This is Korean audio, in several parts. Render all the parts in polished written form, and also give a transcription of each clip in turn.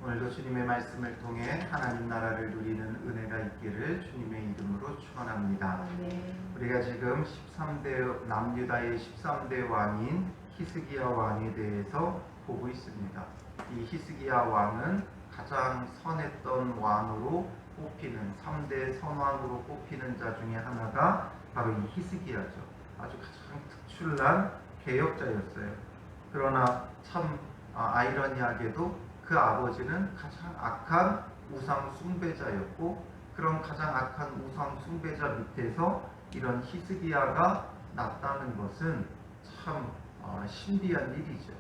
오늘도 주님의 말씀을 통해 하나님 나라를 누리는 은혜가 있기를 주님의 이름으로 축원합니다. 우리가 지금 13대 남유다의 13대 왕인 히스기야 왕에 대해서 보고 있습니다. 이 히스기야 왕은 가장 선했던 왕으로 뽑히는 3대 선왕으로 뽑히는 자 중에 하나가 바로 이 히스기야죠. 아주 가장 특출난 개혁자였어요. 그러나 참 아이러니하게도 그 아버지는 가장 악한 우상 숭배자였고, 그런 가장 악한 우상 숭배자 밑에서 이런 히스기야가 났다는 것은 참 신비한 일이죠.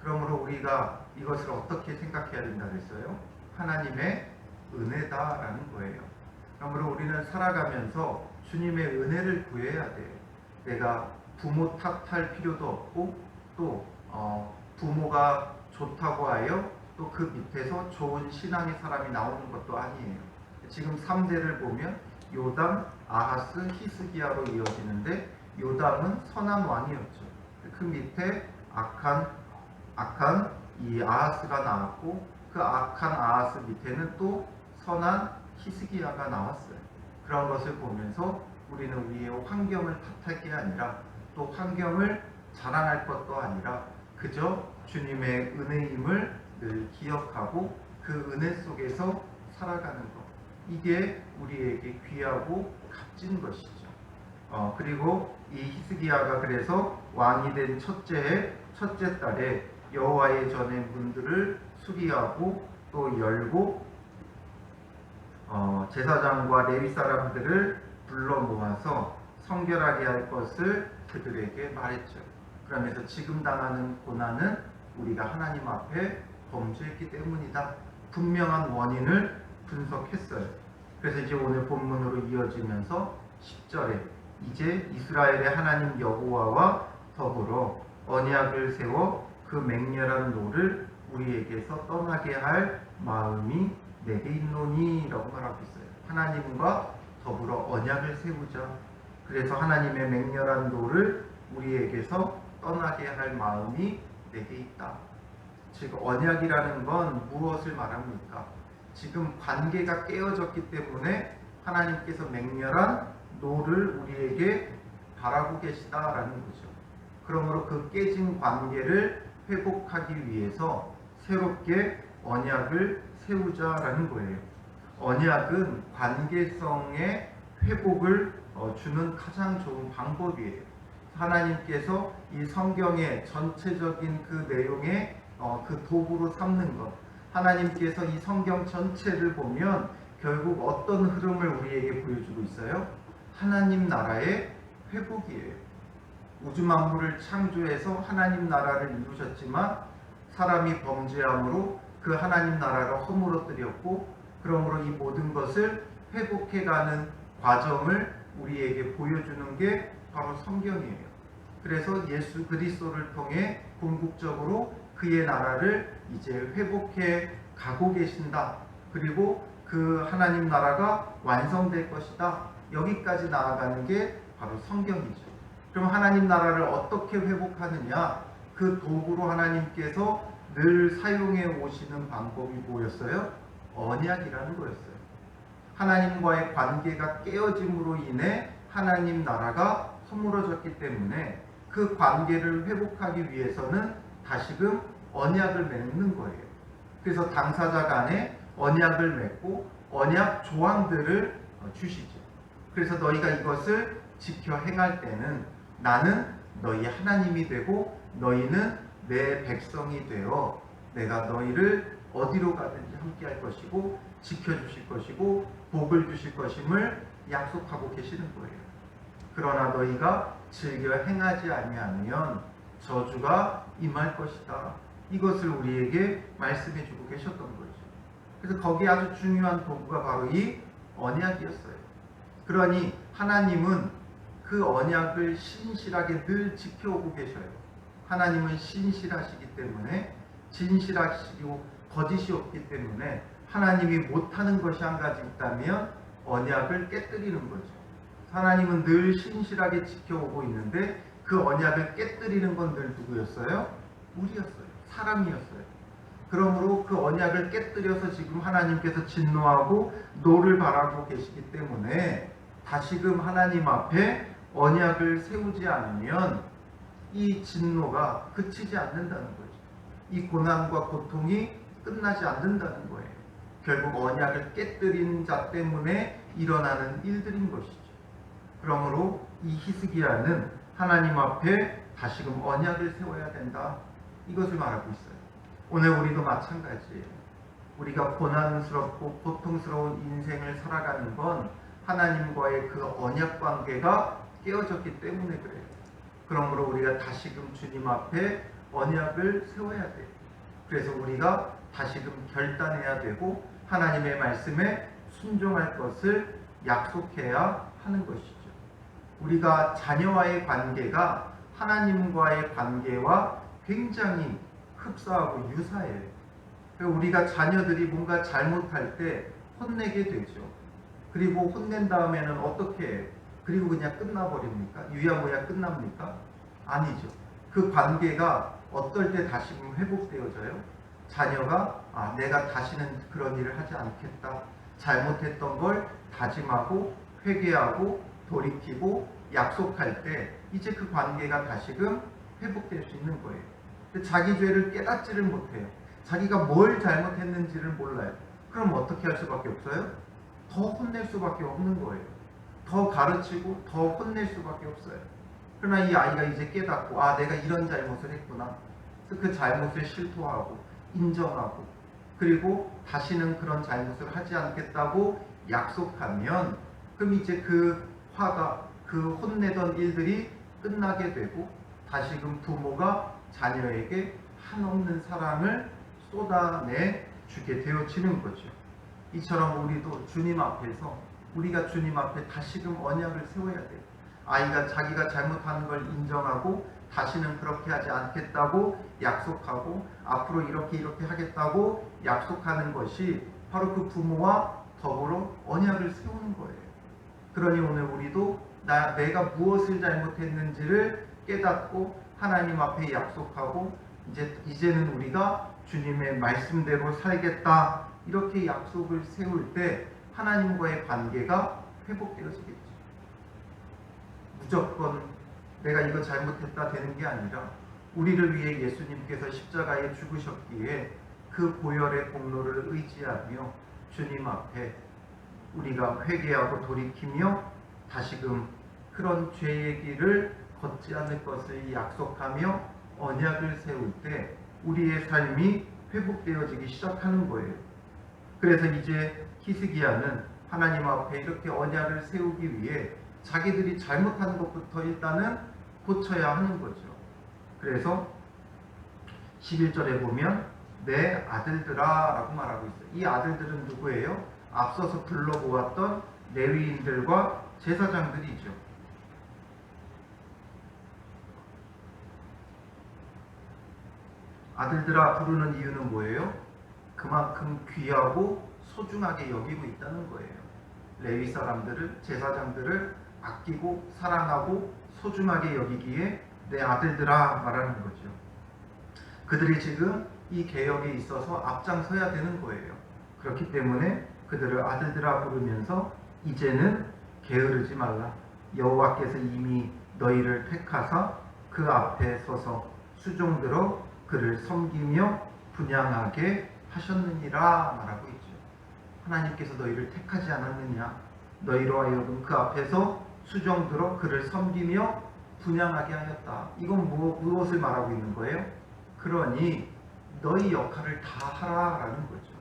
그러므로 우리가 이것을 어떻게 생각해야 된다 그랬어요? 하나님의 은혜다라는 거예요. 그러므로 우리는 살아가면서 주님의 은혜를 구해야 돼요. 내가 부모 탓할 필요도 없고, 또 부모가 좋다고 하여 또 그 밑에서 좋은 신앙의 사람이 나오는 것도 아니에요. 지금 3대를 보면 요담, 아하스, 히스기야로 이어지는데, 요담은 선한 왕이었죠. 그 밑에 악한 이 아하스가 나왔고, 그 악한 아하스 밑에는 또 선한 히스기야가 나왔어요. 그런 것을 보면서 우리는 우리의 환경을 탓할 게 아니라, 또 환경을 자랑할 것도 아니라, 그저 주님의 은혜임을 늘 기억하고 그 은혜 속에서 살아가는 것, 이게 우리에게 귀하고 값진 것이죠. 그리고 이 히스기야가 그래서 왕이 된 첫째 달에 여호와의 전의 문들을 수리하고 또 열고 제사장과 레위 사람들을 불러 모아서 성결하게 할 것을 그들에게 말했죠. 그러면서 지금 당하는 고난은 우리가 하나님 앞에 범죄했기 때문이다. 분명한 원인을 분석했어요. 그래서 이제 오늘 본문으로 이어지면서 10절에 이제 이스라엘의 하나님 여호와와 더불어 언약을 세워 그 맹렬한 노를 우리에게서 떠나게 할 마음이 내게 있노니 라고 말하고 있어요. 하나님과 더불어 언약을 세우자. 그래서 하나님의 맹렬한 노를 우리에게서 떠나게 할 마음이 내게 있다. 즉 언약이라는 건 무엇을 말합니까? 지금 관계가 깨어졌기 때문에 하나님께서 맹렬한 노를 우리에게 바라고 계시다라는 거죠. 그러므로 그 깨진 관계를 회복하기 위해서 새롭게 언약을 세우자라는 거예요. 언약은 관계성의 회복을 주는 가장 좋은 방법이에요. 하나님께서 이 성경의 전체적인 그 내용에 그 도구로 삼는 것, 하나님께서 이 성경 전체를 보면 결국 어떤 흐름을 우리에게 보여주고 있어요? 하나님 나라의 회복이에요. 우주 만물을 창조해서 하나님 나라를 이루셨지만 사람이 범죄함으로 그 하나님 나라가 허물어뜨렸고, 그러므로 이 모든 것을 회복해가는 과정을 우리에게 보여주는 게 바로 성경이에요. 그래서 예수 그리스도를 통해 궁극적으로 그의 나라를 이제 회복해 가고 계신다. 그리고 그 하나님 나라가 완성될 것이다. 여기까지 나아가는 게 바로 성경이죠. 그럼 하나님 나라를 어떻게 회복하느냐? 그 도구로 하나님께서 늘 사용해 오시는 방법이 뭐였어요? 언약이라는 거였어요. 하나님과의 관계가 깨어짐으로 인해 하나님 나라가 허물어졌기 때문에 그 관계를 회복하기 위해서는 다시금 언약을 맺는 거예요. 그래서 당사자 간에 언약을 맺고 언약 조항들을 주시죠. 그래서 너희가 이것을 지켜 행할 때는 나는 너희 하나님이 되고 너희는 내 백성이 되어 내가 너희를 어디로 가든지 함께 할 것이고 지켜주실 것이고 복을 주실 것임을 약속하고 계시는 거예요. 그러나 너희가 즐겨 행하지 아니하면 저주가 임할 것이다. 이것을 우리에게 말씀해 주고 계셨던 거죠. 그래서 거기에 아주 중요한 도구가 바로 이 언약이었어요. 그러니 하나님은 그 언약을 신실하게 늘 지켜오고 계셔요. 하나님은 신실하시기 때문에, 진실하시고 거짓이 없기 때문에 하나님이 못하는 것이 한 가지 있다면 언약을 깨뜨리는 거죠. 하나님은 늘 신실하게 지켜오고 있는데 그 언약을 깨뜨리는 건 늘 누구였어요? 우리였어요. 사람이었어요. 그러므로 그 언약을 깨뜨려서 지금 하나님께서 진노하고 노를 바라고 계시기 때문에 다시금 하나님 앞에 언약을 세우지 않으면 이 진노가 그치지 않는다는 거죠. 이 고난과 고통이 끝나지 않는다는 거예요. 결국 언약을 깨뜨린 자 때문에 일어나는 일들인 것이죠. 그러므로 이 히스기야는 하나님 앞에 다시금 언약을 세워야 된다. 이것을 말하고 있어요. 오늘 우리도 마찬가지예요. 우리가 고난스럽고 고통스러운 인생을 살아가는 건 하나님과의 그 언약 관계가 깨어졌기 때문에 그래요. 그러므로 우리가 다시금 주님 앞에 언약을 세워야 돼요. 그래서 우리가 다시금 결단해야 되고 하나님의 말씀에 순종할 것을 약속해야 하는 것이죠. 우리가 자녀와의 관계가 하나님과의 관계와 굉장히 흡사하고 유사해요. 우리가 자녀들이 뭔가 잘못할 때 혼내게 되죠. 그리고 혼낸 다음에는 어떻게 해요? 그리고 그냥 끝나버립니까? 유야무야 끝납니까? 아니죠. 그 관계가 어떨 때 다시금 회복되어져요? 자녀가 내가 다시는 그런 일을 하지 않겠다. 잘못했던 걸 다짐하고 회개하고 돌이키고 약속할 때 이제 그 관계가 다시금 회복될 수 있는 거예요. 자기 죄를 깨닫지를 못해요. 자기가 뭘 잘못했는지를 몰라요. 그럼 어떻게 할 수밖에 없어요? 더 혼낼 수밖에 없는 거예요. 더 가르치고 더 혼낼 수밖에 없어요. 그러나 이 아이가 이제 깨닫고 내가 이런 잘못을 했구나. 그래서 그 잘못을 실토하고 인정하고 그리고 다시는 그런 잘못을 하지 않겠다고 약속하면 그럼 이제 그 화가 그 혼내던 일들이 끝나게 되고 다시금 부모가 자녀에게 한없는 사랑을 쏟아내 주게 되어지는 거죠. 이처럼 우리도 주님 앞에서 우리가 주님 앞에 다시금 언약을 세워야 돼요. 아이가 자기가 잘못하는 걸 인정하고 다시는 그렇게 하지 않겠다고 약속하고 앞으로 이렇게 하겠다고 약속하는 것이 바로 그 부모와 더불어 언약을 세우는 거예요. 그러니 오늘 우리도 내가 무엇을 잘못했는지를 깨닫고 하나님 앞에 약속하고 이제는 우리가 주님의 말씀대로 살겠다 이렇게 약속을 세울 때 하나님과의 관계가 회복되어지겠죠. 무조건 내가 이거 잘못했다 되는 게 아니라 우리를 위해 예수님께서 십자가에 죽으셨기에 그 보혈의 공로를 의지하며 주님 앞에 우리가 회개하고 돌이키며 다시금 그런 죄의 길을 걷지 않을 것을 약속하며 언약을 세울 때 우리의 삶이 회복되어지기 시작하는 거예요. 그래서 이제 히스기야는 하나님 앞에 이렇게 언약을 세우기 위해 자기들이 잘못하는 것부터 일단은 고쳐야 하는 거죠. 그래서 11절에 보면 내 아들들아 라고 말하고 있어요. 이 아들들은 누구예요? 앞서서 불러보았던 레위인들과 제사장들이죠. 아들들아 부르는 이유는 뭐예요? 그만큼 귀하고 소중하게 여기고 있다는 거예요. 레위 사람들을, 제사장들을 아끼고 사랑하고 소중하게 여기기에 내 아들들아 말하는 거죠. 그들이 지금 이 개혁에 있어서 앞장서야 되는 거예요. 그렇기 때문에 그들을 아들들아 부르면서 이제는 게으르지 말라. 여호와께서 이미 너희를 택하사 그 앞에 서서 수종들어 그를 섬기며 분양하게 하셨느니라 말하고 있죠. 하나님께서 너희를 택하지 않았느냐? 너희로 하여금 그 앞에서 수종들어 그를 섬기며 분양하게 하였다. 이건 무엇을 말하고 있는 거예요? 그러니 너희 역할을 다 하라라는 거죠.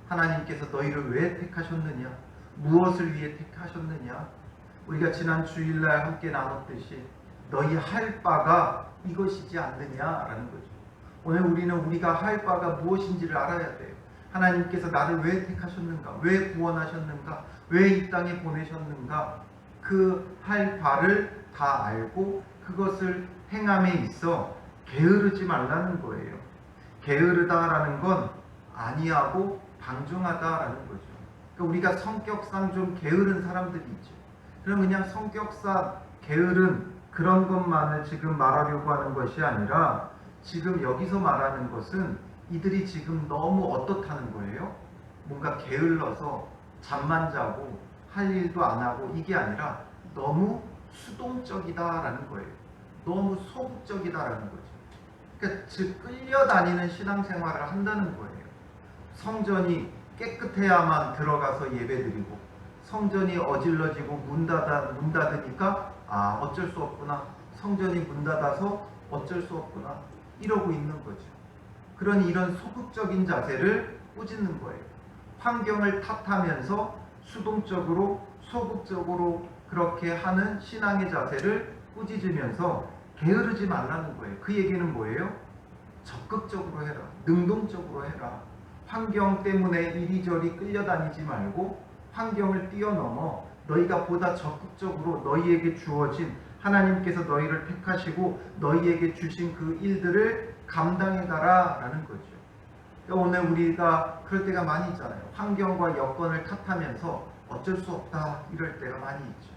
하나님께서 너희를 왜 택하셨느냐? 무엇을 위해 택하셨느냐? 우리가 지난 주일날 함께 나눴듯이 너희 할 바가 이것이지 않느냐라는 거죠. 오늘 우리는 우리가 할 바가 무엇인지를 알아야 돼요. 하나님께서 나를 왜 택하셨는가? 왜 구원하셨는가? 왜 이 땅에 보내셨는가? 그 할 바를 다 알고 그것을 행함에 있어 게으르지 말라는 거예요. 게으르다라는 건 아니하고 방종하다라는 거죠. 그러니까 우리가 성격상 좀 게으른 사람들이 있죠. 그럼 그냥 성격상 게으른 그런 것만을 지금 말하려고 하는 것이 아니라 지금 여기서 말하는 것은 이들이 지금 너무 어떻다는 거예요? 뭔가 게을러서 잠만 자고 할 일도 안 하고 이게 아니라 너무 수동적이다라는 거예요. 너무 소극적이다라는 거죠. 그러니까 즉 끌려다니는 신앙생활을 한다는 거예요. 성전이 깨끗해야만 들어가서 예배드리고 성전이 어질러지고 문 닫으니까 어쩔 수 없구나. 성전이 문 닫아서 어쩔 수 없구나. 이러고 있는 거죠. 그러니 이런 소극적인 자세를 꾸짖는 거예요. 환경을 탓하면서 수동적으로 소극적으로 그렇게 하는 신앙의 자세를 꾸짖으면서 게으르지 말라는 거예요. 그 얘기는 뭐예요? 적극적으로 해라. 능동적으로 해라. 환경 때문에 이리저리 끌려다니지 말고 환경을 뛰어넘어 너희가 보다 적극적으로 너희에게 주어진 하나님께서 너희를 택하시고 너희에게 주신 그 일들을 감당해 가라 라는 거죠. 그러니까 오늘 우리가 그럴 때가 많이 있잖아요. 환경과 여건을 탓하면서 어쩔 수 없다 이럴 때가 많이 있죠.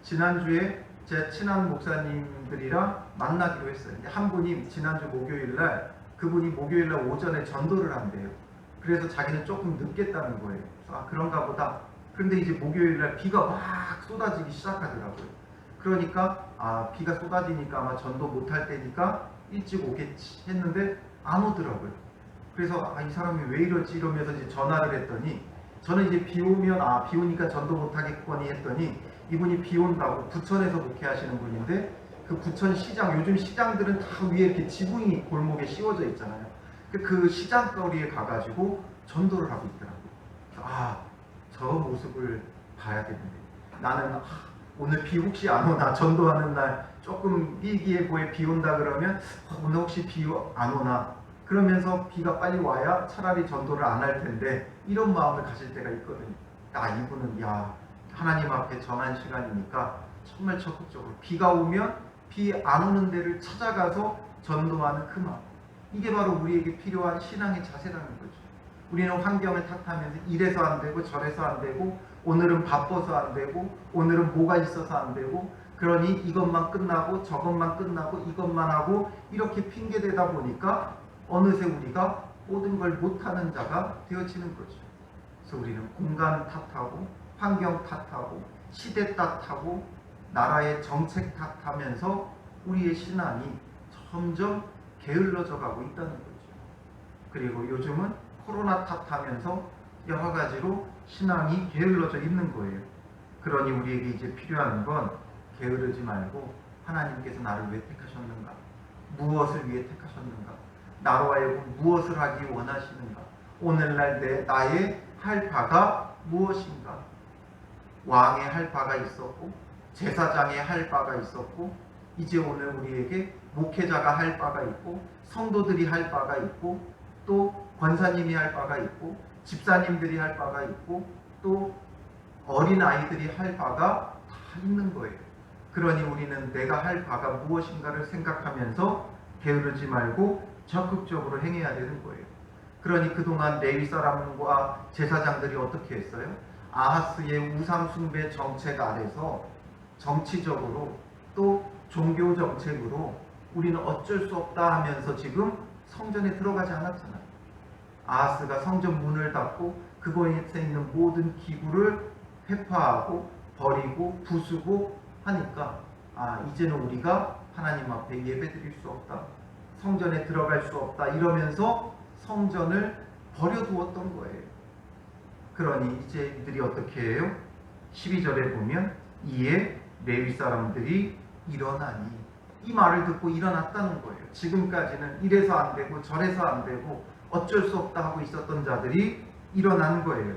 지난주에 제 친한 목사님들이랑 만나기로 했어요. 근데 한 분이 지난주 목요일날 그분이 목요일날 오전에 전도를 한대요. 그래서 자기는 조금 늦겠다는 거예요. 그래서 그런가 보다. 그런데 이제 목요일날 비가 막 쏟아지기 시작하더라고요. 그러니까 비가 쏟아지니까 아마 전도 못할 때니까 일찍 오겠지 했는데 안 오더라고요. 그래서 이 사람이 왜 이러지 이러면서 이제 전화를 했더니 저는 이제 비 오면 비 오니까 전도 못하겠거니 했더니 이분이 비 온다고 부천에서 목회하시는 분인데 그 부천 시장 요즘 시장들은 다 위에 이렇게 지붕이 골목에 씌워져 있잖아요. 그 시장거리에 가가지고 전도를 하고 있더라고요. 저 모습을 봐야겠는데 나는 오늘 비 혹시 안 오나 전도하는 날 조금 일기예보에 비 온다 그러면 오늘 혹시 비 안 오나 그러면서 비가 빨리 와야 차라리 전도를 안 할 텐데 이런 마음을 가질 때가 있거든요. 이분은 하나님 앞에 정한 시간이니까 정말 적극적으로 비가 오면 비 안 오는 데를 찾아가서 전도하는 그 마음. 이게 바로 우리에게 필요한 신앙의 자세라는 거죠. 우리는 환경을 탓하면서 이래서 안 되고 저래서 안 되고 오늘은 바빠서 안 되고 오늘은 뭐가 있어서 안 되고 그러니 이것만 끝나고 저것만 끝나고 이것만 하고 이렇게 핑계대다 보니까 어느새 우리가 모든 걸 못하는 자가 되어지는 거죠. 그래서 우리는 공간 탓하고 환경 탓하고 시대 탓하고 나라의 정책 탓하면서 우리의 신앙이 점점 게을러져 가고 있다는 거죠. 그리고 요즘은 코로나 탓하면서 여러 가지로 신앙이 게을러져 있는 거예요. 그러니 우리에게 이제 필요한 건 게으르지 말고 하나님께서 나를 왜 택하셨는가? 무엇을 위해 택하셨는가? 나로 하여금 무엇을 하기 원하시는가? 오늘날 나의 할 바가 무엇인가? 왕의 할 바가 있었고 제사장의 할 바가 있었고 이제 오늘 우리에게 목회자가 할 바가 있고 성도들이 할 바가 있고 또 권사님이 할 바가 있고 집사님들이 할 바가 있고 또 어린아이들이 할 바가 다 있는 거예요. 그러니 우리는 내가 할 바가 무엇인가를 생각하면서 게으르지 말고 적극적으로 행해야 되는 거예요. 그러니 그동안 레위 사람과 제사장들이 어떻게 했어요? 아하스의 우상 숭배 정책 아래서 정치적으로 또 종교 정책으로 우리는 어쩔 수 없다 하면서 지금 성전에 들어가지 않았잖아요. 아하스가 성전 문을 닫고 그곳에 있는 모든 기구를 회파하고 버리고 부수고 하니까 이제는 우리가 하나님 앞에 예배드릴 수 없다. 성전에 들어갈 수 없다. 이러면서 성전을 버려두었던 거예요. 그러니 이제 이들이 어떻게 해요? 12절에 보면 이에 레위 사람들이 일어나니 이 말을 듣고 일어났다는 거예요. 지금까지는 이래서 안 되고 저래서 안 되고 어쩔 수 없다 하고 있었던 자들이 일어난 거예요.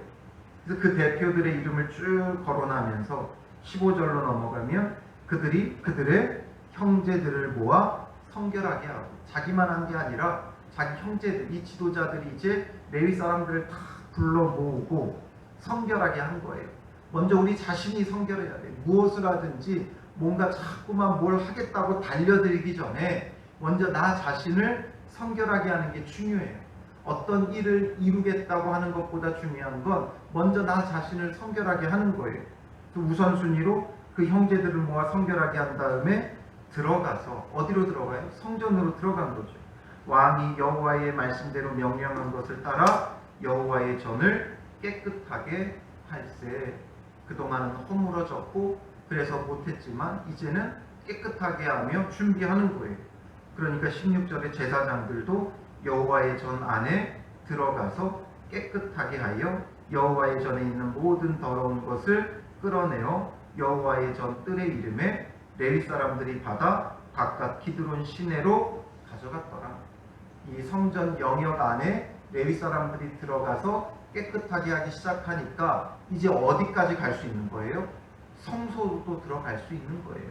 그래서 그 대표들의 이름을 쭉 거론하면서 15절로 넘어가면 그들이 그들의 형제들을 모아 성결하게 하고 자기만 한 게 아니라 자기 형제들, 이 지도자들이 이제 레위 사람들을 다 불러 모으고 성결하게 한 거예요. 먼저 우리 자신이 성결해야 돼. 무엇을 하든지 뭔가 자꾸만 뭘 하겠다고 달려들기 전에 먼저 나 자신을 성결하게 하는 게 중요해요. 어떤 일을 이루겠다고 하는 것보다 중요한 건 먼저 나 자신을 성결하게 하는 거예요. 우선순위로 그 형제들을 모아 성결하게 한 다음에 들어가서 어디로 들어가요? 성전으로 들어간 거죠. 왕이 여호와의 말씀대로 명령한 것을 따라 여호와의 전을 깨끗하게 할세. 그동안은 허물어졌고 그래서 못했지만 이제는 깨끗하게 하며 준비하는 거예요. 그러니까 16절에 제사장들도 여호와의 전 안에 들어가서 깨끗하게 하여 여호와의 전에 있는 모든 더러운 것을 끌어내어 여호와의 전 뜰의 이름에 레위 사람들이 받아 각각 기드론 시내로 가져갔더라. 이 성전 영역 안에 레위 사람들이 들어가서 깨끗하게 하기 시작하니까 이제 어디까지 갈 수 있는 거예요? 성소도 들어갈 수 있는 거예요.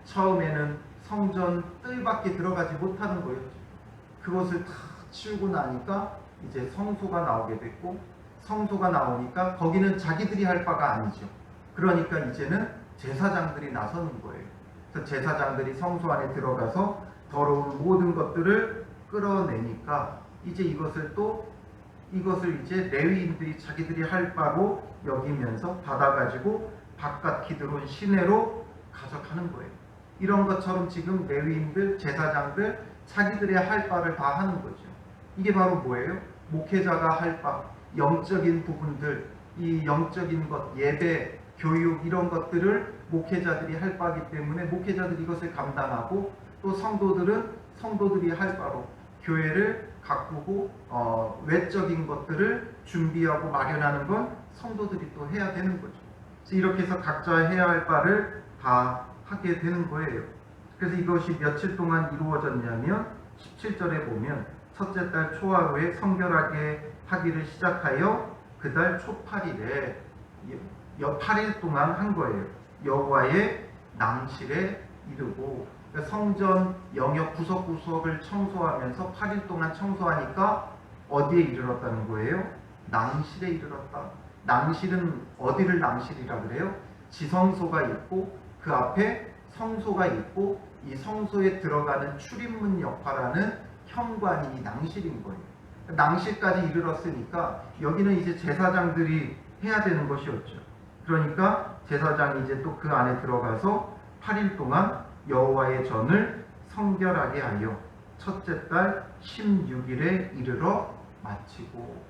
처음에는 성전 뜰밖에 들어가지 못하는 거였죠. 그것을 다 치우고 나니까 이제 성소가 나오게 됐고, 성소가 나오니까 거기는 자기들이 할 바가 아니죠. 그러니까 이제는 제사장들이 나서는 거예요. 그래서 제사장들이 성소 안에 들어가서 더러운 모든 것들을 끌어내니까 이제 이것을 이제 레위인들이 자기들이 할 바로 여기면서 받아가지고 바깥 기드론 시내로 가져가는 거예요. 이런 것처럼 지금 레위인들, 제사장들 자기들의 할 바를 다 하는 거죠. 이게 바로 뭐예요? 목회자가 할 바, 영적인 부분들, 이 영적인 것, 예배, 교육 이런 것들을 목회자들이 할 바이기 때문에 목회자들이 이것을 감당하고, 또 성도들이 할 바로 교회를 가꾸고 외적인 것들을 준비하고 마련하는 건 성도들이 또 해야 되는 거죠. 그래서 이렇게 해서 각자 해야 할 바를 다 하게 되는 거예요. 그래서 이것이 며칠 동안 이루어졌냐면 17절에 보면 첫째 달 초하루에 성결하게 하기를 시작하여 그달 초8일에 8일 동안 한 거예요. 여호와의 낭실에 이르고, 그러니까 성전 영역 구석구석을 청소하면서 8일 동안 청소하니까 어디에 이르렀다는 거예요? 낭실에 이르렀다. 낭실은 어디를 낭실이라 그래요? 지성소가 있고 그 앞에 성소가 있고 이 성소에 들어가는 출입문 역할하는 현관이 낭실인 거예요. 낭실까지 이르렀으니까 여기는 이제 제사장들이 해야 되는 것이었죠. 그러니까 제사장이 이제 또 그 안에 들어가서 8일 동안 여호와의 전을 성결하게 하여 첫째 달 16일에 이르러 마치고,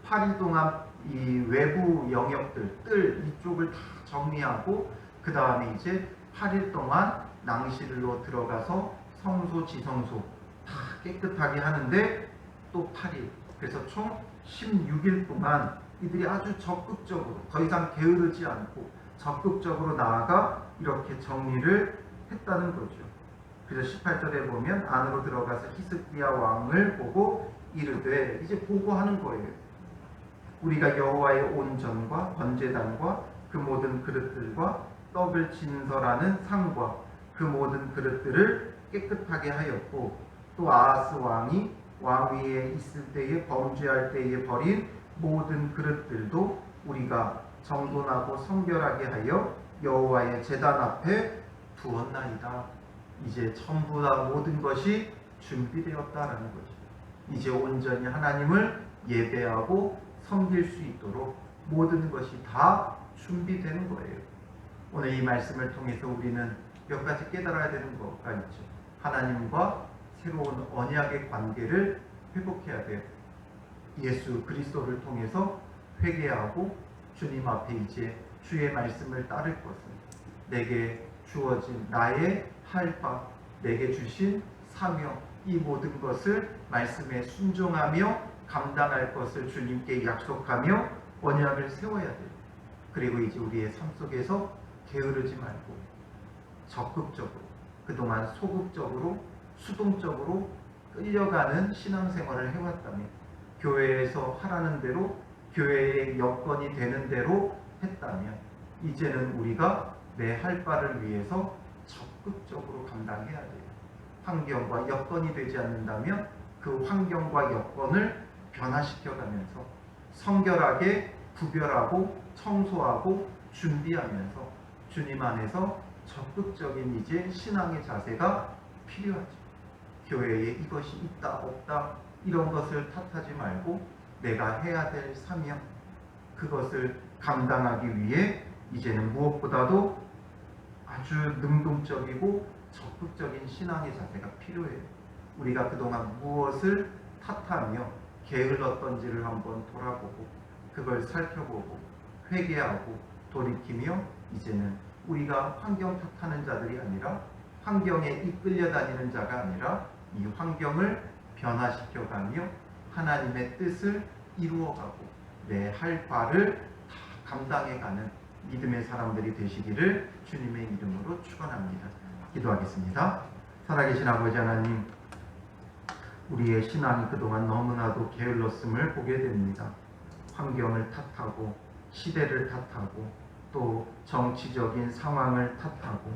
8일 동안 이 외부 영역들, 뜰 이쪽을 다 정리하고 그 다음에 이제 8일 동안 낭실로 들어가서 성소, 지성소 다 깨끗하게 하는데 또 8일, 그래서 총 16일 동안 이들이 아주 적극적으로, 더 이상 게으르지 않고 적극적으로 나아가 이렇게 정리를 했다는 거죠. 그래서 18절에 보면 안으로 들어가서 히스기야 왕을 보고 이르되, 이제 보고하는 거예요. 우리가 여호와의 온 전과 번제단과 그 모든 그릇들과 떡을 진설하는 상과 그 모든 그릇들을 깨끗하게 하였고, 또 아하스 왕이 왕위에 있을 때에 범죄할 때에 버린 모든 그릇들도 우리가 정돈하고 성결하게 하여 여호와의 제단 앞에 두었나이다. 이제 전부 다 모든 것이 준비되었다라는 거죠. 이제 온전히 하나님을 예배하고 섬길 수 있도록 모든 것이 다 준비되는 거예요. 오늘 이 말씀을 통해서 우리는 몇 가지 깨달아야 되는 것가 있죠. 하나님과 새로운 언약의 관계를 회복해야 돼요. 예수 그리스도를 통해서 회개하고 주님 앞에 이제 주의 말씀을 따를 것은, 내게 주어진 나의 할 바, 내게 주신 사명, 이 모든 것을 말씀에 순종하며 감당할 것을 주님께 약속하며 언약을 세워야 돼요. 그리고 이제 우리의 삶 속에서 게으르지 말고 적극적으로, 그동안 소극적으로 수동적으로 끌려가는 신앙생활을 해왔다면, 교회에서 하라는 대로, 교회의 여건이 되는 대로 했다면, 이제는 우리가 내 할 바를 위해서 적극적으로 감당해야 돼요. 환경과 여건이 되지 않는다면 그 환경과 여건을 변화시켜가면서 성결하게 구별하고 청소하고 준비하면서 주님 안에서 적극적인 이제 신앙의 자세가 필요하죠. 교회에 이것이 있다 없다 이런 것을 탓하지 말고 내가 해야 될 사명, 그것을 감당하기 위해 이제는 무엇보다도 아주 능동적이고 적극적인 신앙의 자세가 필요해요. 우리가 그동안 무엇을 탓하며 게을렀던지를 한번 돌아보고 그걸 살펴보고 회개하고 돌이키며 이제는 우리가 환경 탓하는 자들이 아니라 환경에 이끌려 다니는 자가 아니라 이 환경을 변화시켜가며 하나님의 뜻을 이루어가고 내 할 바를 다 감당해가는 믿음의 사람들이 되시기를 주님의 이름으로 축원합니다. 기도하겠습니다. 살아계신 아버지 하나님, 우리의 신앙이 그동안 너무나도 게을렀음을 보게 됩니다. 환경을 탓하고 시대를 탓하고 또 정치적인 상황을 탓하고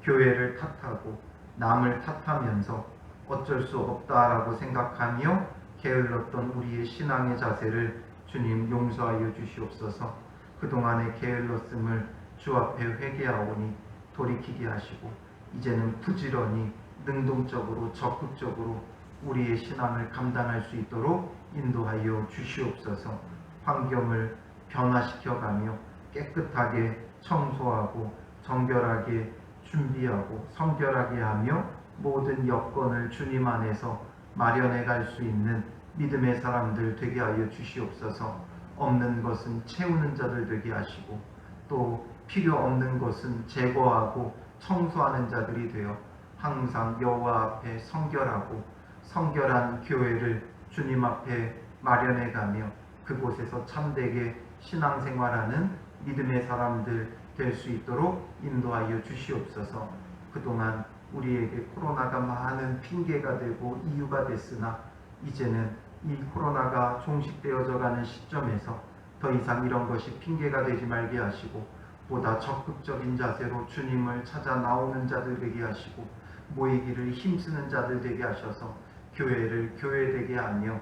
교회를 탓하고 남을 탓하면서 어쩔 수 없다라고 생각하며 게을렀던 우리의 신앙의 자세를 주님 용서하여 주시옵소서. 그동안의 게을렀음을 주 앞에 회개하오니 돌이키게 하시고 이제는 부지런히 능동적으로 적극적으로 우리의 신앙을 감당할 수 있도록 인도하여 주시옵소서. 환경을 변화시켜가며 깨끗하게 청소하고 정결하게 준비하고 성결하게 하며 모든 여건을 주님 안에서 마련해 갈 수 있는 믿음의 사람들 되게 하여 주시옵소서. 없는 것은 채우는 자들 되게 하시고 또 필요 없는 것은 제거하고 청소하는 자들이 되어 항상 여호와 앞에 성결하고 성결한 교회를 주님 앞에 마련해 가며 그곳에서 참되게 신앙생활하는 믿음의 사람들 될 수 있도록 인도하여 주시옵소서. 그동안 우리에게 코로나가 많은 핑계가 되고 이유가 됐으나 이제는 이 코로나가 종식되어져 가는 시점에서 더 이상 이런 것이 핑계가 되지 말게 하시고 보다 적극적인 자세로 주님을 찾아 나오는 자들 되게 하시고 모이기를 힘쓰는 자들 되게 하셔서 교회를 교회되게 하며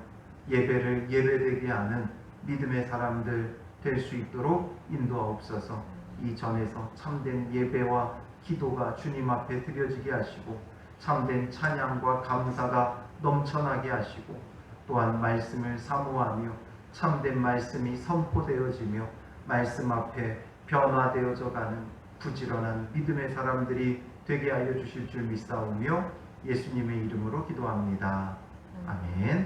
예배를 예배되게 하는 믿음의 사람들 될 수 있도록 인도하옵소서. 이 전에서 참된 예배와 기도가 주님 앞에 드려지게 하시고 참된 찬양과 감사가 넘쳐나게 하시고 또한 말씀을 사모하며 참된 말씀이 선포되어지며 말씀 앞에 변화되어져 가는 부지런한 믿음의 사람들이 되게 하여 주실 줄 믿사오며 예수님의 이름으로 기도합니다. 아멘.